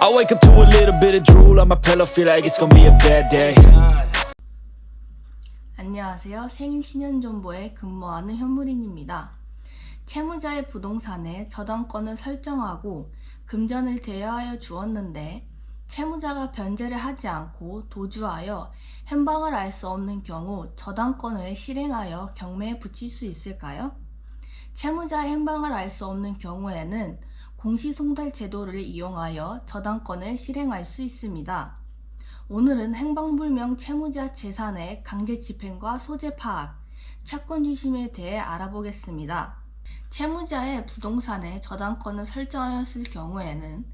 I wake up to a little bit of drool on my pillow, feel like it's gonna be a bad day. 안녕하세요. 생신현존보에 근무하는 현무린입니다. 채무자의 부동산에 저당권을 설정하고 금전을 대여하여 주었는데 채무자가 변제를 하지 않고 도주하여 행방을 알 수 없는 경우 저당권을 실행하여 경매에 붙일 수 있을까요? 채무자의 행방을 알 수 없는 경우에는 공시송달 제도를 이용하여 저당권을 실행할 수 있습니다. 오늘은 행방불명 채무자 재산의 강제 집행과 소재 파악, 채권 주심에 대해 알아보겠습니다. 채무자의 부동산에 저당권을 설정하였을 경우에는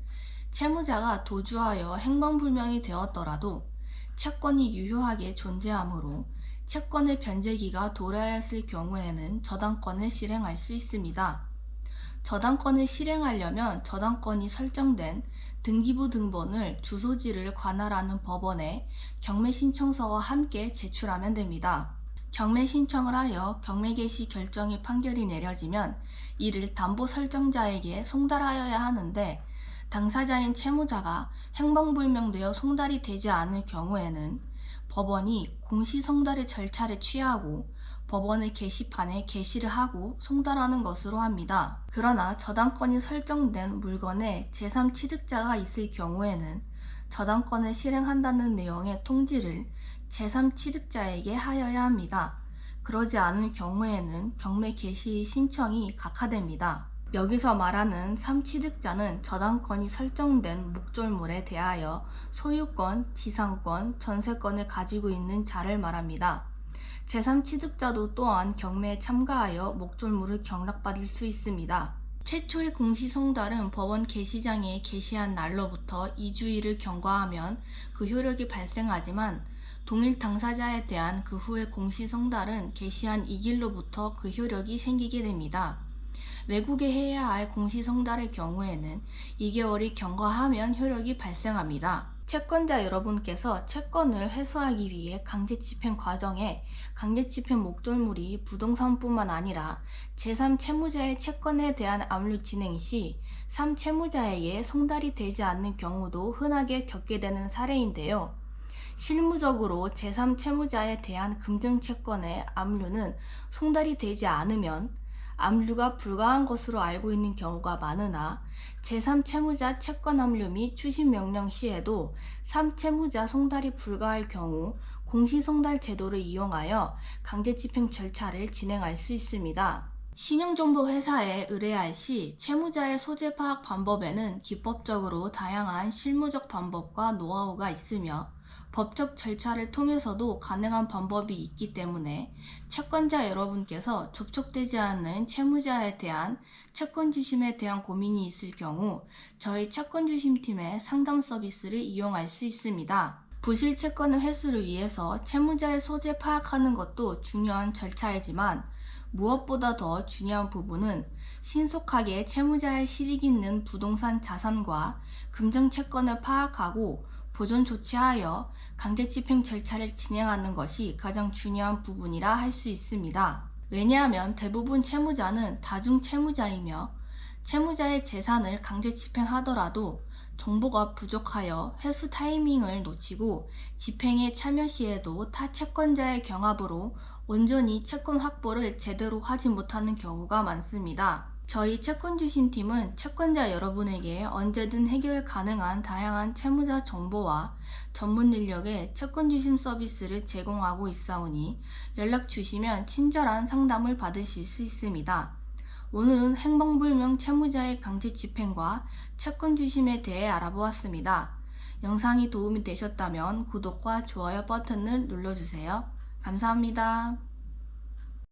채무자가 도주하여 행방불명이 되었더라도 채권이 유효하게 존재하므로 채권의 변제기가 도래하였을 경우에는 저당권을 실행할 수 있습니다. 저당권을 실행하려면 저당권이 설정된 등기부 등본을 주소지를 관할하는 법원에 경매 신청서와 함께 제출하면 됩니다. 경매 신청을 하여 경매 개시 결정의 판결이 내려지면 이를 담보 설정자에게 송달하여야 하는데 당사자인 채무자가 행방불명되어 송달이 되지 않을 경우에는 법원이 공시송달의 절차를 취하고 법원의 게시판에 게시를 하고 송달하는 것으로 합니다. 그러나 저당권이 설정된 물건에 제3취득자가 있을 경우에는 저당권을 실행한다는 내용의 통지를 제3취득자에게 하여야 합니다. 그러지 않을 경우에는 경매 개시 신청이 각하됩니다. 여기서 말하는 3취득자는 저당권이 설정된 목졸물에 대하여 소유권, 지상권, 전세권을 가지고 있는 자를 말합니다. 제3취득자도 또한 경매에 참가하여 목졸물을 경락받을 수 있습니다. 최초의 공시송달은 법원 게시장에 게시한 날로부터 2주일을 경과하면 그 효력이 발생하지만 동일 당사자에 대한 그 후의 공시송달은 게시한 2일로부터 그 효력이 생기게 됩니다. 외국에 해야 할 공시송달의 경우에는 2개월이 경과하면 효력이 발생합니다. 채권자 여러분께서 채권을 회수하기 위해 강제집행 과정에 강제집행 목졸물이 부동산뿐만 아니라 제3채무자의 채권에 대한 압류 진행 시 3채무자에게 송달이 되지 않는 경우도 흔하게 겪게 되는 사례인데요. 실무적으로 제3채무자에 대한 금전채권의 압류는 송달이 되지 않으면 압류가 불가한 것으로 알고 있는 경우가 많으나 제3채무자 채권 압류 및 추심명령 시에도 3채무자 송달이 불가할 경우 공시송달 제도를 이용하여 강제집행 절차를 진행할 수 있습니다. 신용정보회사에 의뢰할 시 채무자의 소재 파악 방법에는 기법적으로 다양한 실무적 방법과 노하우가 있으며 법적 절차를 통해서도 가능한 방법이 있기 때문에 채권자 여러분께서 접촉되지 않는 채무자에 대한 채권 주심에 대한 고민이 있을 경우 저희 채권 주심팀의 상담 서비스를 이용할 수 있습니다. 부실 채권의 회수를 위해서 채무자의 소재 파악하는 것도 중요한 절차이지만 무엇보다 더 중요한 부분은 신속하게 채무자의 실익 있는 부동산 자산과 금전채권을 파악하고 보존 조치하여 강제집행 절차를 진행하는 것이 가장 중요한 부분이라 할 수 있습니다. 왜냐하면 대부분 채무자는 다중채무자이며 채무자의 재산을 강제집행하더라도 정보가 부족하여 회수 타이밍을 놓치고 집행에 참여 시에도 타 채권자의 경합으로 온전히 채권 확보를 제대로 하지 못하는 경우가 많습니다. 저희 채권주심팀은 채권자 여러분에게 언제든 해결 가능한 다양한 채무자 정보와 전문 인력의 채권주심 서비스를 제공하고 있사오니 연락 주시면 친절한 상담을 받으실 수 있습니다. 오늘은 행방불명 채무자의 강제 집행과 채권주심에 대해 알아보았습니다. 영상이 도움이 되셨다면 구독과 좋아요 버튼을 눌러주세요. 감사합니다.